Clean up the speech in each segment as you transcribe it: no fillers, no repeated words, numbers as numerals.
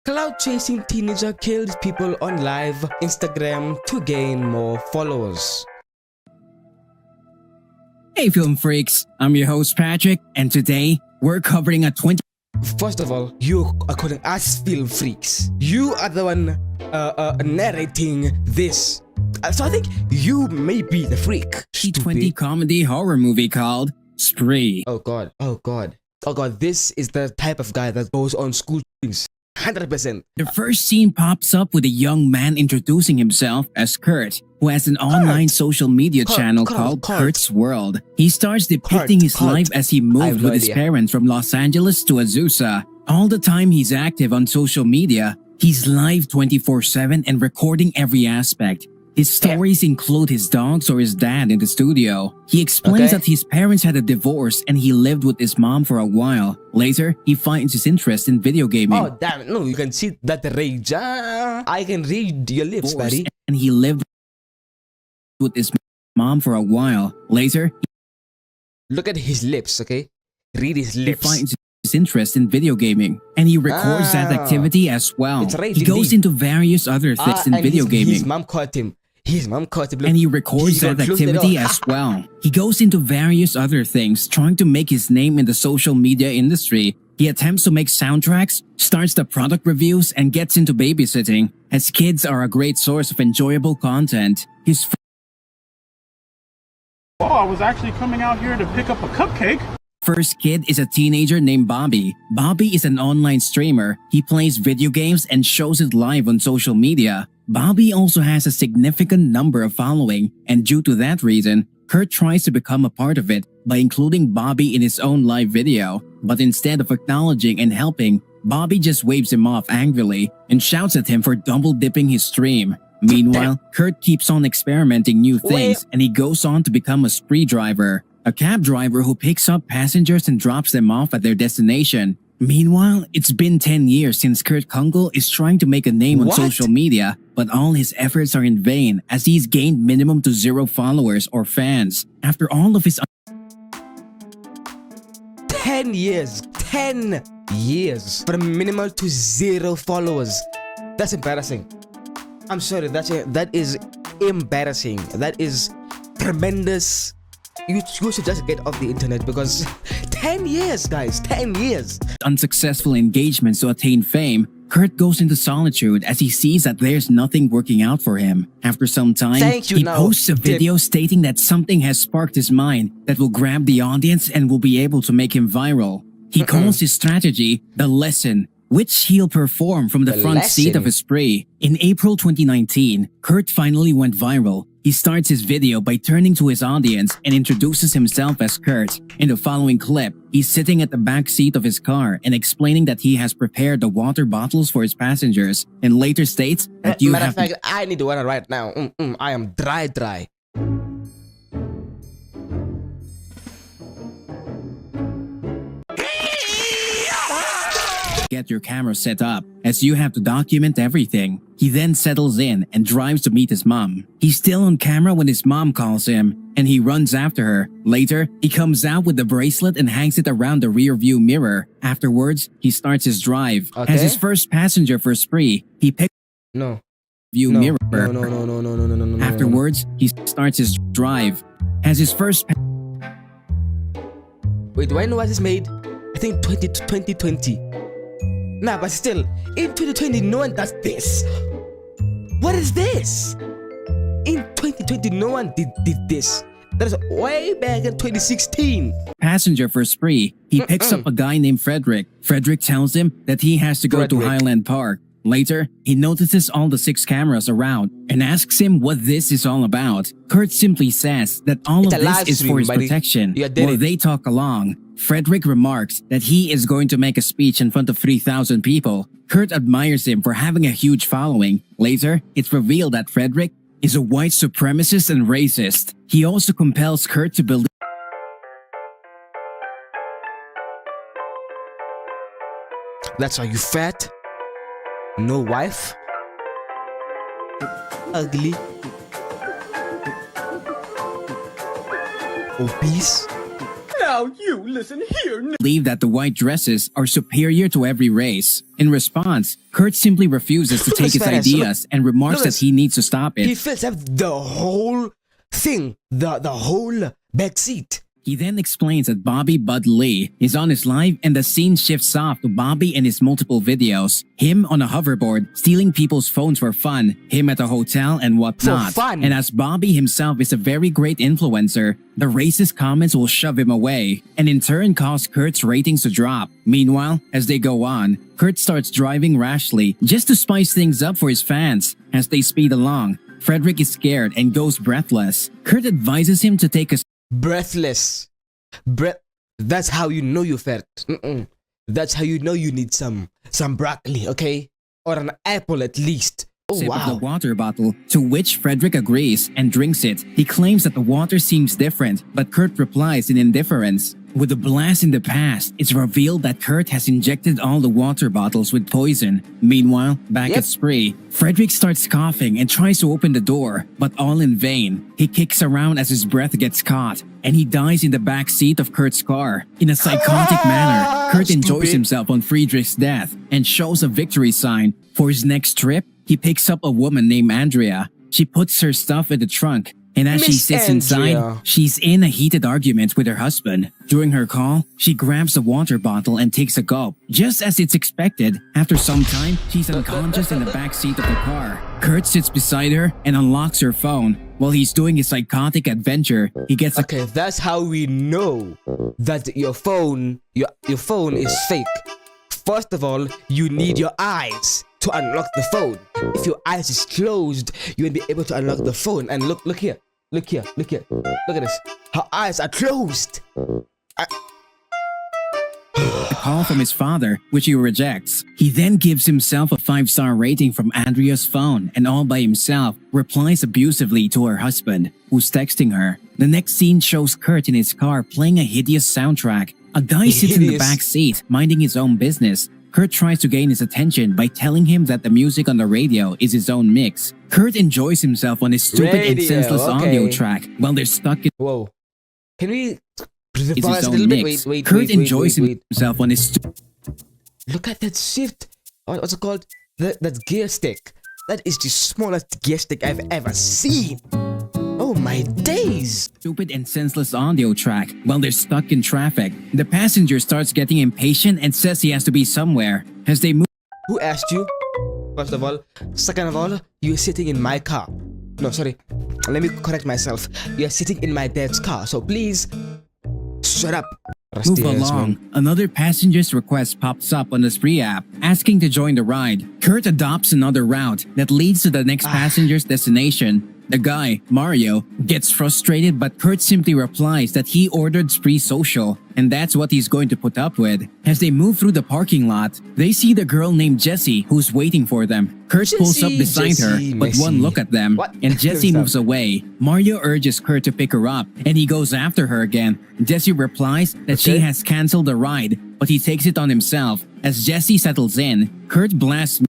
Cloud-chasing teenager killed people on live Instagram to gain more followers. Hey film freaks, I'm your host Patrick, and today we're covering a 20... First of all, you are calling us film freaks. You are the one narrating this. So I think you may be the freak. 2020 comedy horror movie called Spree. Oh god, oh god. Oh god, this is the type of guy that goes on school shootings. 100%. The first scene pops up with a young man introducing himself as Kurt, who has an online social media channel called Kurt's World. He starts depicting his life as he moved with his parents from Los Angeles to Azusa. All the time he's active on social media, he's live 24/7 and recording every aspect. His stories include his dogs or his dad in the studio. He explains that his parents had a divorce and he lived with his mom for a while. Later, he finds his interest in video gaming. Oh damn it, no, you can see that rage. I can read your lips, buddy. And he lived with his mom for a while. Later, look at his lips, okay? Read his lips. He finds his interest in video gaming, and he records that activity as well. He goes into various other things in video gaming. His mom caught him. His mom caught him. And he records that activity as well. He goes into various other things, trying to make his name in the social media industry. He attempts to make soundtracks, starts the product reviews, and gets into babysitting, as kids are a great source of enjoyable content. His I was actually coming out here to pick up a cupcake. First kid is a teenager named Bobby. Bobby is an online streamer. He plays video games and shows it live on social media. Bobby also has a significant number of following, and due to that reason, Kurt tries to become a part of it by including Bobby in his own live video. But instead of acknowledging and helping, Bobby just waves him off angrily and shouts at him for double-dipping his stream. Meanwhile, Kurt keeps on experimenting new things, and he goes on to become a spree driver, a cab driver who picks up passengers and drops them off at their destination. Meanwhile, it's been 10 years since Kurt Kunkel is trying to make a name on social media, but all his efforts are in vain as he's gained minimum to 0 followers or fans. After all of his 10 years! 10 years! From minimal to 0 followers. That's embarrassing. I'm sorry, that is embarrassing. That is tremendous. You should just get off the internet because 10 years, guys, 10 years. Unsuccessful engagements to attain fame, Kurt goes into solitude as he sees that there's nothing working out for him. After some time, he posts a video stating that something has sparked his mind that will grab the audience and will be able to make him viral. He calls his strategy the lesson, which he'll perform from the front seat of a spree. In April 2019, Kurt finally went viral. He starts his video by turning to his audience and introduces himself as Kurt. In the following clip, he's sitting at the back seat of his car and explaining that he has prepared the water bottles for his passengers, and later states that Matter of fact, I need water right now. I am dry. Get your camera set up, as you have to document everything. He then settles in and drives to meet his mom. He's still on camera when his mom calls him, and he runs after her. Later, he comes out with the bracelet and hangs it around the rear view mirror. Afterwards, he starts his drive. As his first passenger for Spree, he picks view mirror. No. Afterwards, he starts his drive. As his first Wait, do I know what is made? I think 2020. Nah, but still, in 2020, no one does this. What is this? In 2020, no one did this. That is way back in 2016. Passenger for Spree, he picks up a guy named Frederick. Frederick tells him that he has to go to Highland Park. Later, he notices all the 6 cameras around and asks him what this is all about. Kurt simply says that all of this is for his protection. While they talk along, Frederick remarks that he is going to make a speech in front of 3,000 people. Kurt admires him for having a huge following. Later, it's revealed that Frederick is a white supremacist and racist. He also compels Kurt to believe That's why you fat, no wife, ugly, obese. Now you listen here. Believe that the white dresses are superior to every race. In response, Kurt simply refuses to take his Spanish. ideas and remarks that he needs to stop He it. fills up the whole thing, the whole back seat. He then explains that Bobby Bud Lee is on his live and the scene shifts off to Bobby and his multiple videos. Him on a hoverboard, stealing people's phones for fun, him at a hotel and whatnot. For fun. And as Bobby himself is a very great influencer, the racist comments will shove him away and in turn cause Kurt's ratings to drop. Meanwhile, as they go on, Kurt starts driving rashly just to spice things up for his fans. As they speed along, Frederick is scared and goes breathless. Kurt advises him to take a Breathless. That's how you know you felt. That's how you know you need some broccoli, okay? Or an apple at least. Oh, sip of wow. the water bottle, to which Frederick agrees and drinks it. He claims that the water seems different, but Kurt replies in indifference. With a blast in the past, it's revealed that Kurt has injected all the water bottles with poison. Meanwhile, back at Spree, Frederick starts coughing and tries to open the door, but all in vain. He kicks around as his breath gets caught, and he dies in the back seat of Kurt's car. In a psychotic manner, Kurt enjoys himself on Friedrich's death and shows a victory sign. For his next trip, he picks up a woman named Andrea. She puts her stuff in the trunk, and as she Miss sits Andrea. inside, she's in a heated argument with her husband. During her call, she grabs a water bottle and takes a gulp. Just as it's expected, after some time, she's unconscious in the back seat of the car. Kurt sits beside her and unlocks her phone. While he's doing his psychotic adventure, he gets a Okay, that's how we know that your phone is fake. First of all, you need your eyes to unlock the phone. If your eyes is closed, you won't be able to unlock the phone. And look here. Look at this. Her eyes are closed. a call from his father, which he rejects. He then gives himself a 5-star rating from Andrea's phone and all by himself replies abusively to her husband, who's texting her. The next scene shows Kurt in his car playing a hideous soundtrack. A guy sits in the back seat, minding his own business. Kurt tries to gain his attention by telling him that the music on the radio is his own mix. Kurt enjoys himself on his stupid and senseless audio track while they're stuck in Whoa. Can we his pause a own little bit? mix. Wait. Kurt enjoys himself on his Look at that shift. What's it called? That gear stick. That is the smallest gear stick I've ever seen. Oh my days. stupid and senseless audio track while they're stuck in traffic. The passenger starts getting impatient and says he has to be somewhere. As they move Who asked you? First of all. Second of all, you're sitting in my car. No, sorry. Let me correct myself. You're sitting in my dad's car. So please, shut up. Move Rusty ass along. man. Another passenger's request pops up on the Spree app, asking to join the ride. Kurt adopts another route that leads to the next passenger's destination. The guy, Mario, gets frustrated, but Kurt simply replies that he ordered Spree Social, and that's what he's going to put up with. As they move through the parking lot, they see the girl named Jessie who's waiting for them. Kurt pulls up beside her, but one look at them, What? and Jessie moves away. Mario urges Kurt to pick her up, and he goes after her again. Jessie replies that she has canceled the ride, but he takes it on himself. As Jessie settles in, Kurt blasts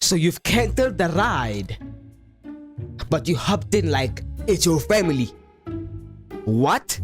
So you've canceled the ride, but you hopped in like it's your family. What?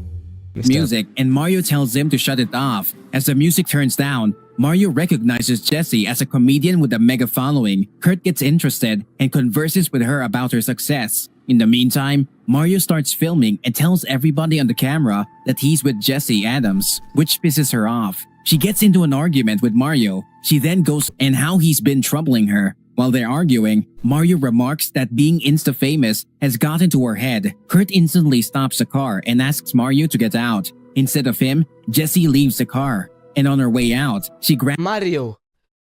music, and Mario tells him to shut it off. As the music turns down, Mario recognizes Jessie as a comedian with a mega following. Kurt gets interested and converses with her about her success. In the meantime, Mario starts filming and tells everybody on the camera that he's with Jessie Adams, which pisses her off. She gets into an argument with Mario. She then goes and how he's been troubling her. While they're arguing, Mario remarks that being insta-famous has got into her head. Kurt instantly stops the car and asks Mario to get out. Instead of him, Jessie leaves the car. And on her way out, she grabs Mario,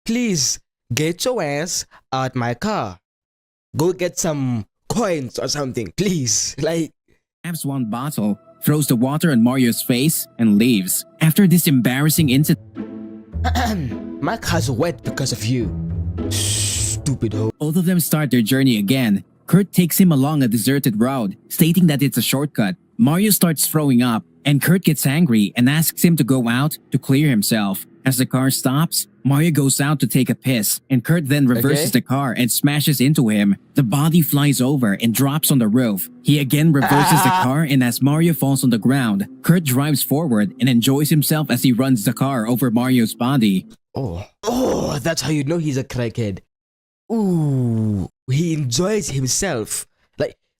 please get your ass out my car. Go get some coins or something, please. Like, one bottle, throws the water on Mario's face, and leaves. After this embarrassing incident, my car's wet because of you. Stupid hoe. both of them start their journey again. Kurt takes him along a deserted road, stating that it's a shortcut. Mario starts throwing up, and Kurt gets angry and asks him to go out to clear himself. As the car stops, Mario goes out to take a piss, and Kurt then reverses the car and smashes into him. The body flies over and drops on the roof. He again reverses the car, and as Mario falls on the ground, Kurt drives forward and enjoys himself as he runs the car over Mario's body. Oh, that's how you know he's a crackhead. Ooh, he enjoys himself.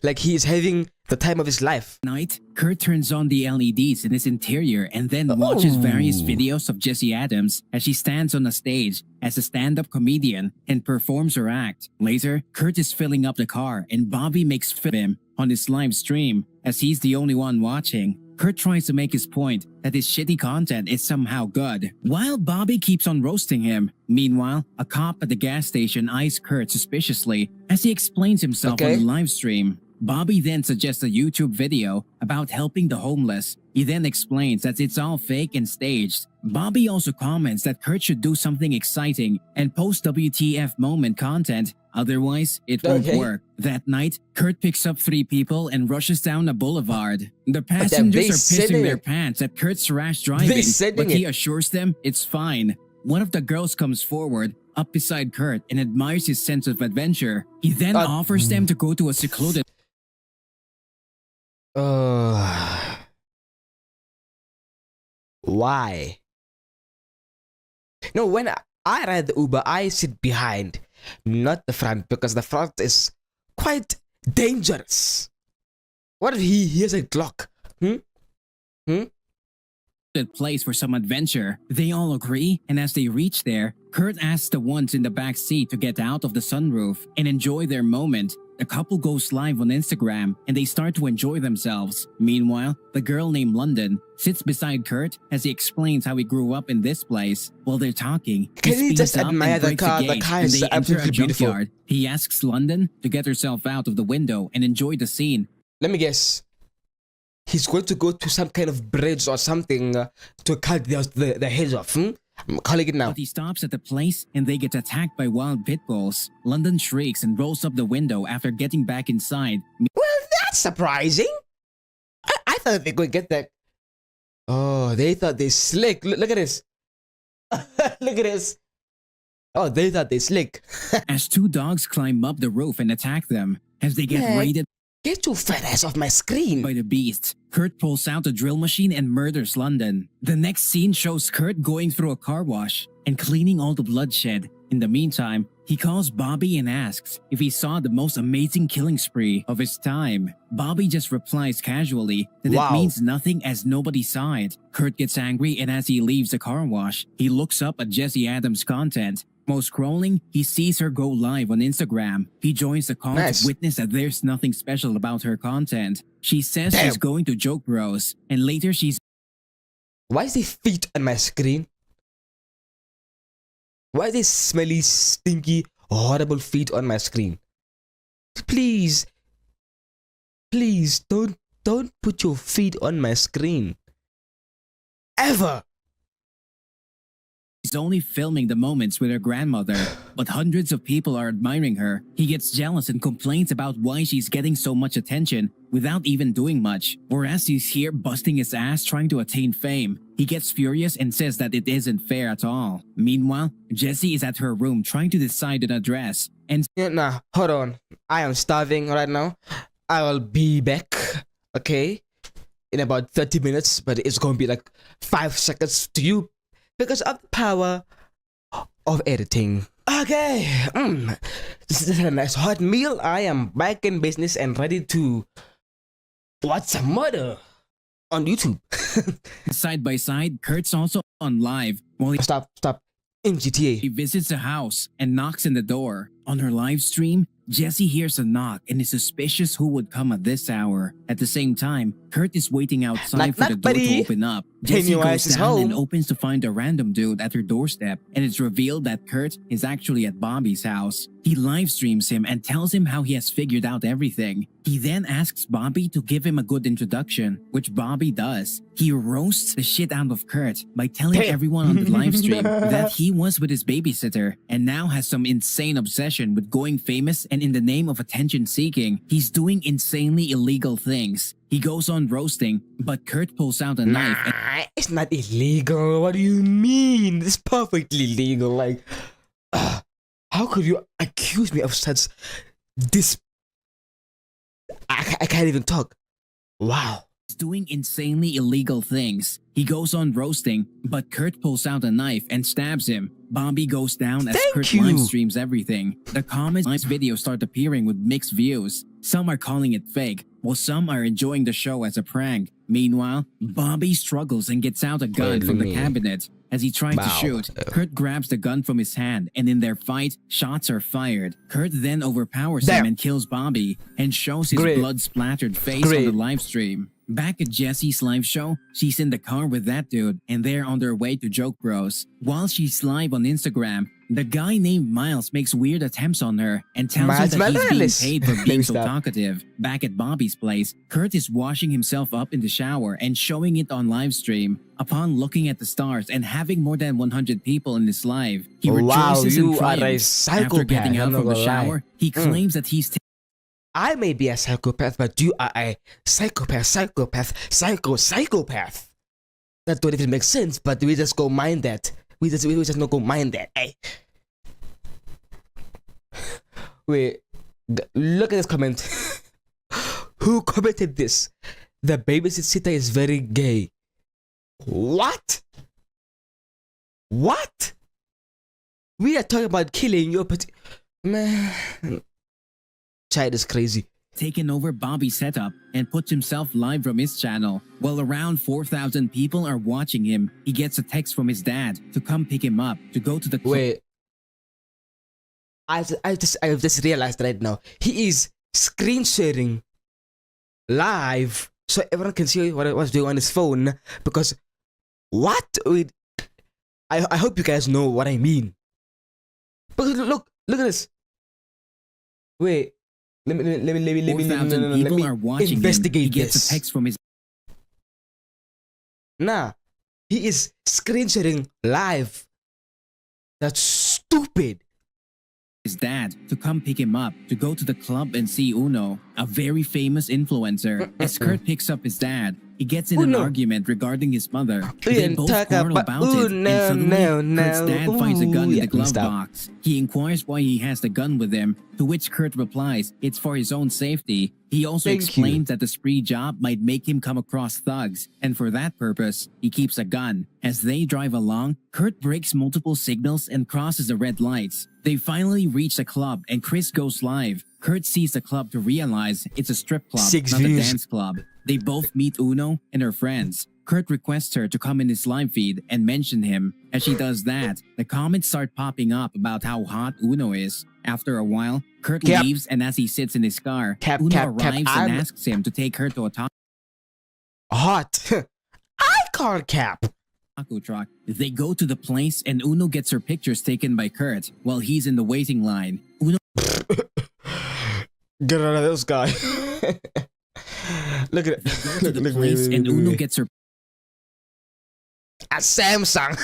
Like he's having the time of his life. Night, Kurt turns on the LEDs in his interior and then watches various videos of Jessie Adams as she stands on a stage as a stand-up comedian and performs her act. Later, Kurt is filling up the car and Bobby makes fun of him on his live stream as he's the only one watching. Kurt tries to make his point that his shitty content is somehow good, while Bobby keeps on roasting him. Meanwhile, a cop at the gas station eyes Kurt suspiciously as he explains himself on the live stream. Bobby then suggests a YouTube video about helping the homeless. He then explains that it's all fake and staged. Bobby also comments that Kurt should do something exciting and post WTF moment content, otherwise it won't work. That night, Kurt picks up 3 people and rushes down a boulevard. The passengers are pissing their pants at Kurt's rash driving, but he assures them it's fine. One of the girls comes forward, up beside Kurt, and admires his sense of adventure. He then offers them to go to a secluded why? No, when I ride the Uber, I sit behind, not the front, because the front is quite dangerous. What if he hears a Glock? place for some adventure. They all agree, and as they reach there, Kurt asks the ones in the back seat to get out of the sunroof and enjoy their moment. The couple goes live on Instagram and they start to enjoy themselves. Meanwhile, the girl named London sits beside Kurt as he explains how he grew up in this place. While they're talking, can you just admire the car? The car is absolutely beautiful. He asks London to get herself out of the window and enjoy the scene. Let me guess. He's going to go to some kind of bridge or something to cut the heads off. I'm calling it now. But he stops at the place and they get attacked by wild pit bulls. London shrieks and rolls up the window after getting back inside. Well, that's surprising. I thought they could get that. Oh, they thought they slick. Look at this. Look at this. Oh, they thought they slick. As 2 dogs climb up the roof and attack them, as they get raided. Get your fat ass off my screen. By the beast, Kurt pulls out a drill machine and murders London. The next scene shows Kurt going through a car wash and cleaning all the bloodshed. In the meantime, he calls Bobby and asks if he saw the most amazing killing spree of his time. Bobby just replies casually that it means nothing as nobody saw it. Kurt gets angry, and as he leaves the car wash, he looks up at Jessie Adams' content. While scrolling, he sees her go live on Instagram. He joins the call to witness that there's nothing special about her content. She says she's going to Joke Bros, and later she's... Why is there feet on my screen? Why are there smelly, stinky, horrible feet on my screen? Please, please don't put your feet on my screen. Ever. She's only filming the moments with her grandmother, but hundreds of people are admiring her. He gets jealous and complains about why she's getting so much attention without even doing much. Whereas he's here busting his ass trying to attain fame. He gets furious and says that it isn't fair at all. Meanwhile, Jessie is at her room trying to decide an address and... Nah, hold on. I am starving right now. I will be back, okay? In about 30 minutes, but it's going to be like 5 seconds to you. Because of the power of editing. Okay, this is a nice hot meal. I am back in business and ready to watch some murder on YouTube. Side by side, Kurt's also on live. While he Stop. In GTA. He visits a house and knocks on the door. On her live stream, Jessie hears a knock and is suspicious who would come at this hour. At the same time, Kurt is waiting outside for the door to open up. Jessie goes down and opens to find a random dude at her doorstep, and it's revealed that Kurt is actually at Bobby's house. He live streams him and tells him how he has figured out everything. He then asks Bobby to give him a good introduction, which Bobby does. He roasts the shit out of Kurt by telling everyone on the live stream that he was with his babysitter and now has some insane obsession with going famous, and in the name of attention seeking, he's doing insanely illegal things. He goes on roasting, but Kurt pulls out a knife and It's not illegal. What do you mean? It's perfectly legal. Like, how could you accuse me of such this? I can't even talk. Wow. is doing insanely illegal things. He goes on roasting, but Kurt pulls out a knife and stabs him. Bobby goes down as Thank Kurt you. live streams everything. The comments on his video start appearing with mixed views. Some are calling it fake, while some are enjoying the show as a prank. Meanwhile, Bobby struggles and gets out a gun from the cabinet. As he tries to shoot, Kurt grabs the gun from his hand, and in their fight, shots are fired. Kurt then overpowers him and kills Bobby, and shows his blood-splattered face on the live stream. Back at Jessie's live show, she's in the car with that dude, and they're on their way to Joke Bros. While she's live on Instagram, the guy named Miles makes weird attempts on her and tells her that he's being paid for being so talkative. Back at Bobby's place, Kurt is washing himself up in the shower and showing it on live stream. Upon looking at the stars and having more than 100 people in his live, he rejoices and triumphs. After getting out from the shower, he claims that he's I may be a psychopath, but you are a psychopath. That don't even make sense, but we just go mind that. We just not go mind that. Hey. Wait, look at this comment. Who commented this? The babysitter is very gay. What? What? We are talking about killing your man. Child is crazy. Taken over Bobby's setup and puts himself live from his channel. While around 4,000 people are watching him, he gets a text from his dad to come pick him up to go to the club. Wait. I just realized right now. He is screen sharing live so everyone can see what I was doing on his phone. Because what? Wait, I hope you guys know what I mean. But look at this. Wait. Let me investigate He gets this. a text from his Nah, he is screen sharing live. That's stupid. dad to come pick him up to go to the club and see Uno, a very famous influencer. As Kurt picks up his dad, he gets in an argument regarding his mother. They both quarrel about it, and suddenly Kurt's dad finds a gun in the glove box. He inquires why he has the gun with him, to which Kurt replies it's for his own safety. He also explains that the spree job might make him come across thugs, and for that purpose, he keeps a gun. As they drive along, Kurt breaks multiple signals and crosses the red lights. They finally reach the club and Chris goes live. Kurt sees the club to realize it's a strip club, not a dance club. They both meet Uno and her friends. Kurt requests her to come in his live feed and mention him. As she does that, the comments start popping up about how hot Uno is. After a while, Kurt leaves, and as he sits in his car, Uno arrives and asks him to take her to a hot. I call Cap. taco truck. They go to the place and Uno gets her pictures taken by Kurt while he's in the waiting line. Uno Get out of this guy. Look at it. They go to the place and Uno gets her a Samsung.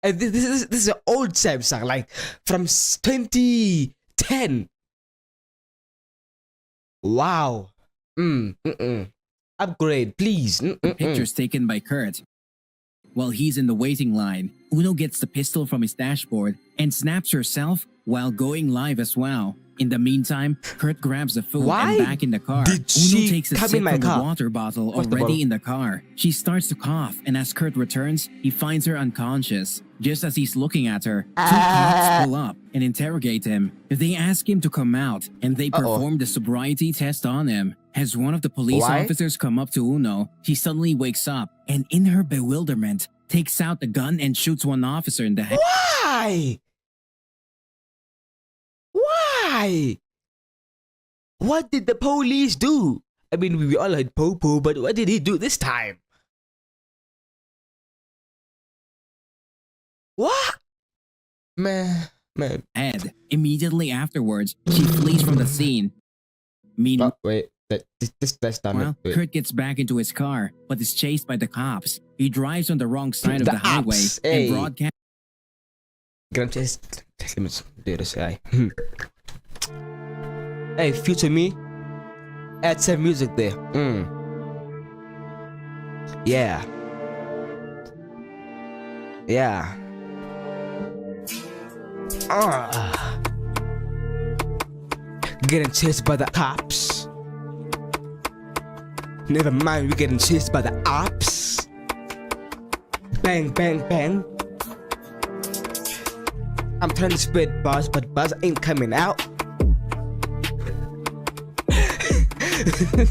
And this is an old Samsung, like from 2010. Wow. Upgrade, please. pictures taken by Kurt. While he's in the waiting line, Uno gets the pistol from his dashboard and snaps herself while going live as well. In the meantime, Kurt grabs the food and back in the car. Uno takes a sip from the water bottle already in the car. She starts to cough, and as Kurt returns, he finds her unconscious. Just as he's looking at her, two cops pull up and interrogate him. They ask him to come out, and they perform the sobriety test on him. As one of the police officers come up to Uno, she suddenly wakes up, and in her bewilderment, takes out the gun and shoots one officer in the head. Why? Why? What did the police do? I mean, we all had Popo, but what did he do this time? What? Man. Head. Immediately afterwards, she flees from the scene. Meanwhile, that's done. Kurt gets back into his car, but is chased by the cops. He drives on the wrong side of the highway and broadcasts. Let me do this guy. Hey, future me, add some music there. Yeah. Yeah. Getting chased by the cops. Never mind, we're getting chased by the ops. Bang, bang, bang. I'm trying to spread buzz, but buzz ain't coming out.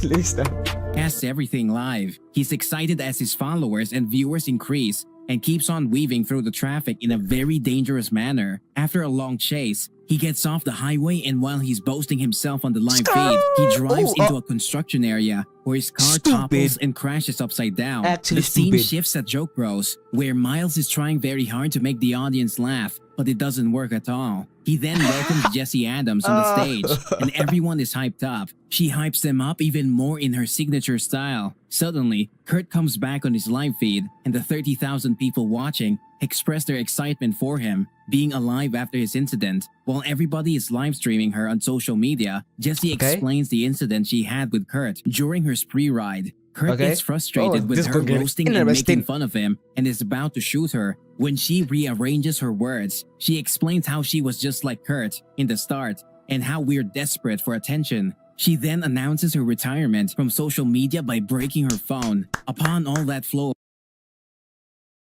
Listen. Casts everything live. He's excited as his followers and viewers increase and keeps on weaving through the traffic in a very dangerous manner. After a long chase, he gets off the highway, and while he's boasting himself on the live feed, he drives into a construction area where his car topples and crashes upside down. Actually the scene stupid. shifts at Joke Bros, where Miles is trying very hard to make the audience laugh, but it doesn't work at all. He then welcomes Jessie Adams on the stage, and everyone is hyped up. She hypes them up even more in her signature style. Suddenly, Kurt comes back on his live feed, and the 30,000 people watching express their excitement for him being alive after his incident. While everybody is live streaming her on social media, Jessie explains the incident she had with Kurt during her spree ride. Kurt gets frustrated with her roasting and making fun of him and is about to shoot her. When she rearranges her words, she explains how she was just like Kurt in the start and how we're desperate for attention. She then announces her retirement from social media by breaking her phone. Upon all that flow,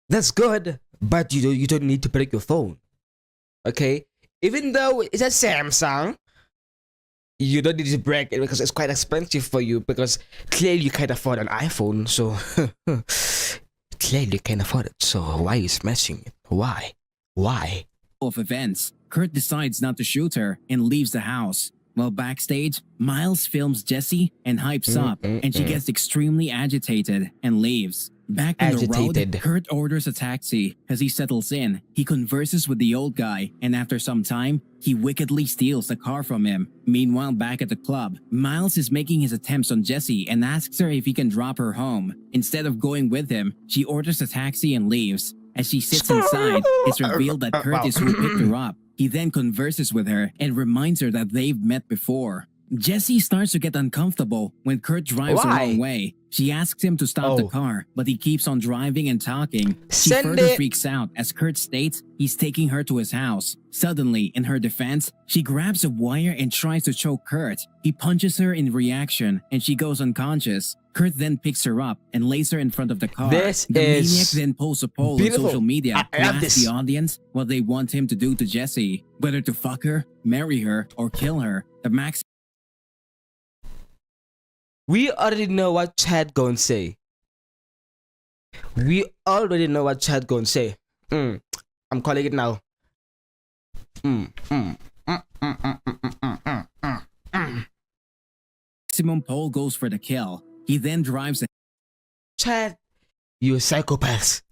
That's good, but you don't need to break your phone. Okay? Even though it's a Samsung, you don't need to break it because it's quite expensive for you, because clearly you can't afford an iPhone, so clearly you can't afford it, so why are you smashing it? Why? of events, Kurt decides not to shoot her and leaves the house. While backstage, Miles films Jessie and hypes up, and she gets extremely agitated and leaves. Back on the road, Kurt orders a taxi. As he settles in, he converses with the old guy, and after some time, he wickedly steals the car from him. Meanwhile, back at the club, Miles is making his attempts on Jessie and asks her if he can drop her home. Instead of going with him, she orders a taxi and leaves. As she sits inside, it's revealed that Kurt is who picked her up. He then converses with her and reminds her that they've met before. Jessie starts to get uncomfortable when Kurt drives the wrong way. She asks him to stop the car, but he keeps on driving and talking. She further freaks out as Kurt states he's taking her to his house. Suddenly, in her defense, she grabs a wire and tries to choke Kurt. He punches her in reaction, and she goes unconscious. Kurt then picks her up and lays her in front of the car. The maniac then posts a poll on social media to ask the audience what they want him to do to Jessie. Whether to fuck her, marry her, or kill her. The max. We already know what Chad gonna say. We already know what Chad gonna say. I'm calling it now. Maximum poll goes for the kill. He then drives Chad, you psychopath.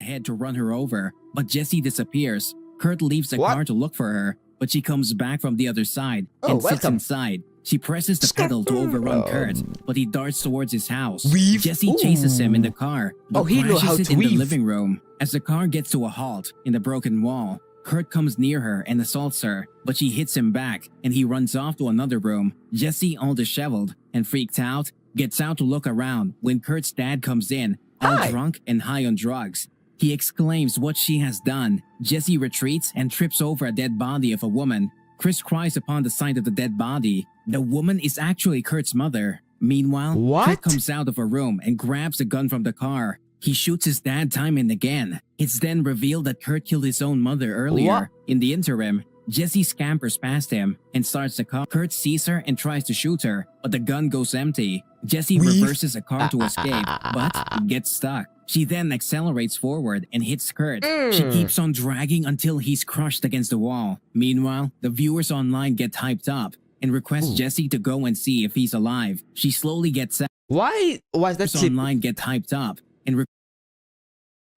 ahead to run her over, but Jessie disappears. Kurt leaves the car to look for her, but she comes back from the other side and sits inside. She presses the pedal to overrun Kurt, but he darts towards his house. Jessie chases him in the car, but crashes it in the living room. As the car gets to a halt in the broken wall, Kurt comes near her and assaults her, but she hits him back and he runs off to another room. Jessie, all disheveled and freaked out, gets out to look around when Kurt's dad comes in, all drunk and high on drugs. He exclaims what she has done. Jessie retreats and trips over a dead body of a woman. Chris cries upon the sight of the dead body. The woman is actually Kurt's mother. Meanwhile, Kurt comes out of a room and grabs a gun from the car. He shoots his dad time and again. It's then revealed that Kurt killed his own mother earlier. In the interim, Jessie scampers past him and starts the car. Kurt sees her and tries to shoot her, but the gun goes empty. Jessie reverses a car to escape, but gets stuck. She then accelerates forward and hits Kurt. She keeps on dragging until he's crushed against the wall. Meanwhile, the viewers online get hyped up and request Jessie to go and see if he's alive. She slowly gets out. Why was that clip? Online get hyped up and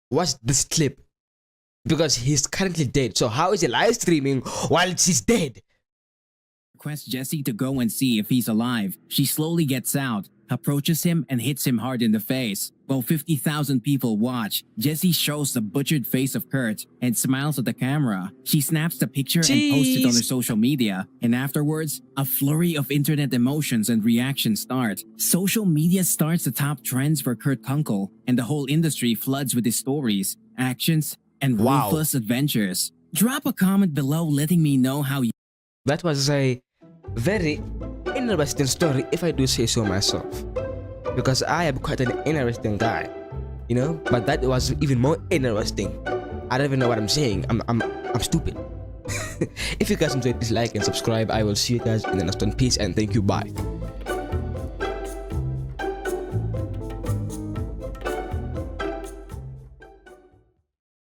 what's this clip? Because he's currently dead. So how is he live streaming while she's dead? request Jessie to go and see if he's alive. She slowly gets out approaches him and hits him hard in the face. While 50,000 people watch, Jessie shows the butchered face of Kurt and smiles at the camera. She snaps the picture and posts it on her social media, and afterwards, a flurry of internet emotions and reactions start. Social media starts the top trends for Kurt Kunkel, and the whole industry floods with his stories, actions, and ruthless adventures. Drop a comment below letting me know how you... That was a very interesting story, if I do say so myself, because I am quite an interesting guy, you know. But that was even more interesting. I don't even know what I'm saying. I'm stupid. If you guys enjoyed, please like and subscribe. I will see you guys in the next one. Peace and thank you. Bye.